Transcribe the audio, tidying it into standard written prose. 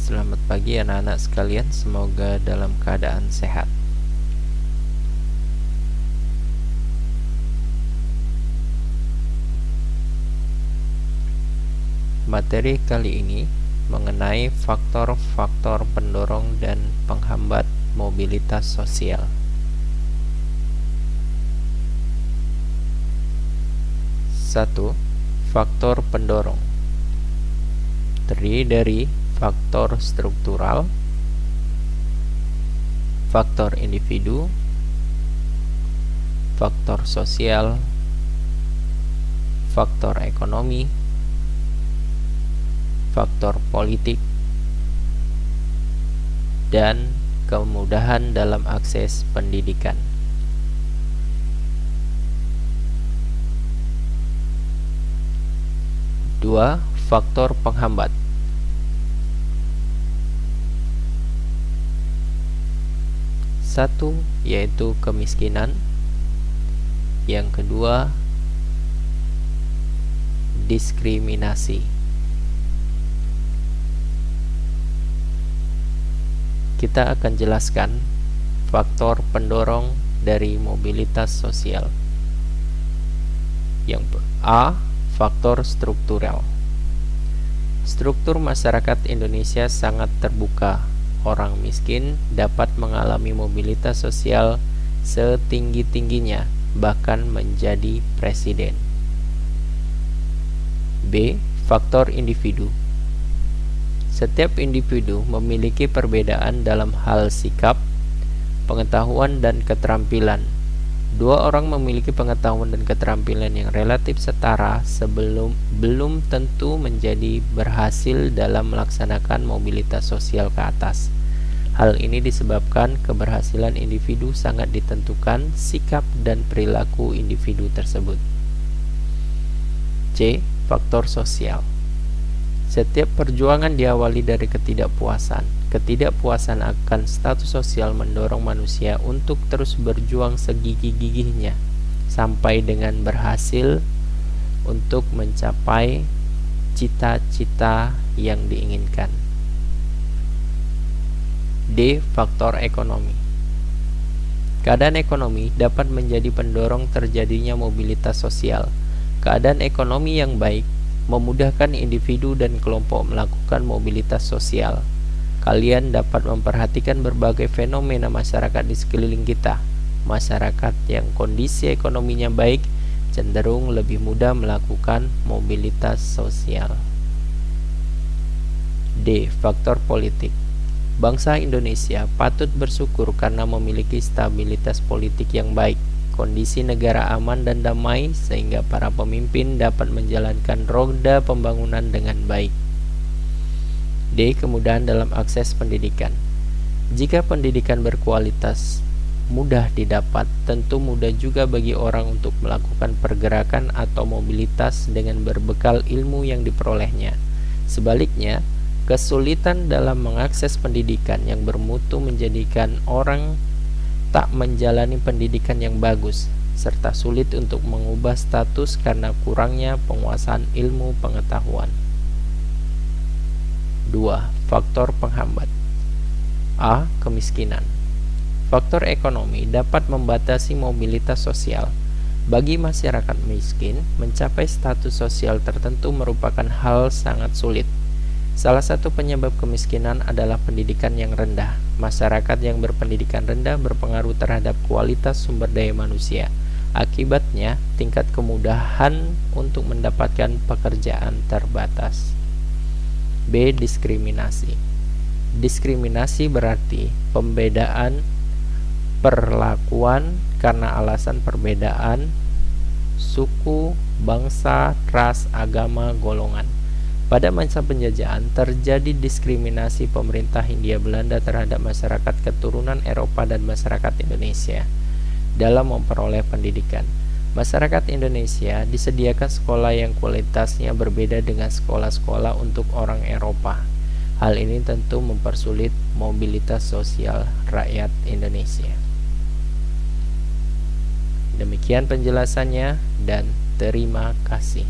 Selamat pagi anak-anak sekalian, semoga dalam keadaan sehat. Materi kali ini mengenai faktor-faktor pendorong dan penghambat mobilitas sosial. Satu, faktor pendorong terdiri dari faktor struktural, faktor individu, faktor sosial, faktor ekonomi, faktor politik, dan kemudahan dalam akses pendidikan. Dua, faktor penghambat. Satu, yaitu kemiskinan. Yang kedua, diskriminasi. Kita akan jelaskan faktor pendorong dari mobilitas sosial. Yang A, faktor struktural. Struktur masyarakat Indonesia sangat terbuka. Orang miskin dapat mengalami mobilitas sosial setinggi-tingginya, bahkan menjadi presiden. B, faktor individu. Setiap individu memiliki perbedaan dalam hal sikap, pengetahuan, dan keterampilan. Dua orang memiliki pengetahuan dan keterampilan yang relatif setara belum tentu menjadi berhasil dalam melaksanakan mobilitas sosial ke atas. Hal ini disebabkan keberhasilan individu sangat ditentukan sikap dan perilaku individu tersebut. C, faktor sosial. Setiap perjuangan diawali dari ketidakpuasan. Ketidakpuasan akan status sosial mendorong manusia untuk terus berjuang segigih-gigihnya sampai dengan berhasil untuk mencapai cita-cita yang diinginkan. D, faktor ekonomi. Keadaan ekonomi dapat menjadi pendorong terjadinya mobilitas sosial. Keadaan ekonomi yang baik memudahkan individu dan kelompok melakukan mobilitas sosial. Kalian dapat memperhatikan berbagai fenomena masyarakat di sekeliling kita. Masyarakat yang kondisi ekonominya baik cenderung lebih mudah melakukan mobilitas sosial. D, faktor politik. Bangsa Indonesia patut bersyukur karena memiliki stabilitas politik yang baik. Kondisi negara aman dan damai sehingga para pemimpin dapat menjalankan roda pembangunan dengan baik. D, kemudahan dalam akses pendidikan. Jika pendidikan berkualitas mudah didapat, tentu mudah juga bagi orang untuk melakukan pergerakan atau mobilitas dengan berbekal ilmu yang diperolehnya. Sebaliknya, kesulitan dalam mengakses pendidikan yang bermutu menjadikan orang tak menjalani pendidikan yang bagus, serta sulit untuk mengubah status karena kurangnya penguasaan ilmu pengetahuan. 2. Faktor penghambat. A, kemiskinan. Faktor ekonomi dapat membatasi mobilitas sosial. Bagi masyarakat miskin, mencapai status sosial tertentu merupakan hal sangat sulit. Salah satu penyebab kemiskinan adalah pendidikan yang rendah. Masyarakat yang berpendidikan rendah berpengaruh terhadap kualitas sumber daya manusia. Akibatnya, tingkat kemudahan untuk mendapatkan pekerjaan terbatas. B, diskriminasi. Diskriminasi berarti pembedaan perlakuan karena alasan perbedaan suku, bangsa, ras, agama, golongan. Pada masa penjajahan terjadi diskriminasi pemerintah Hindia Belanda terhadap masyarakat keturunan Eropa dan masyarakat Indonesia dalam memperoleh pendidikan. Masyarakat Indonesia disediakan sekolah yang kualitasnya berbeda dengan sekolah-sekolah untuk orang Eropa. Hal ini tentu mempersulit mobilitas sosial rakyat Indonesia. Demikian penjelasannya dan terima kasih.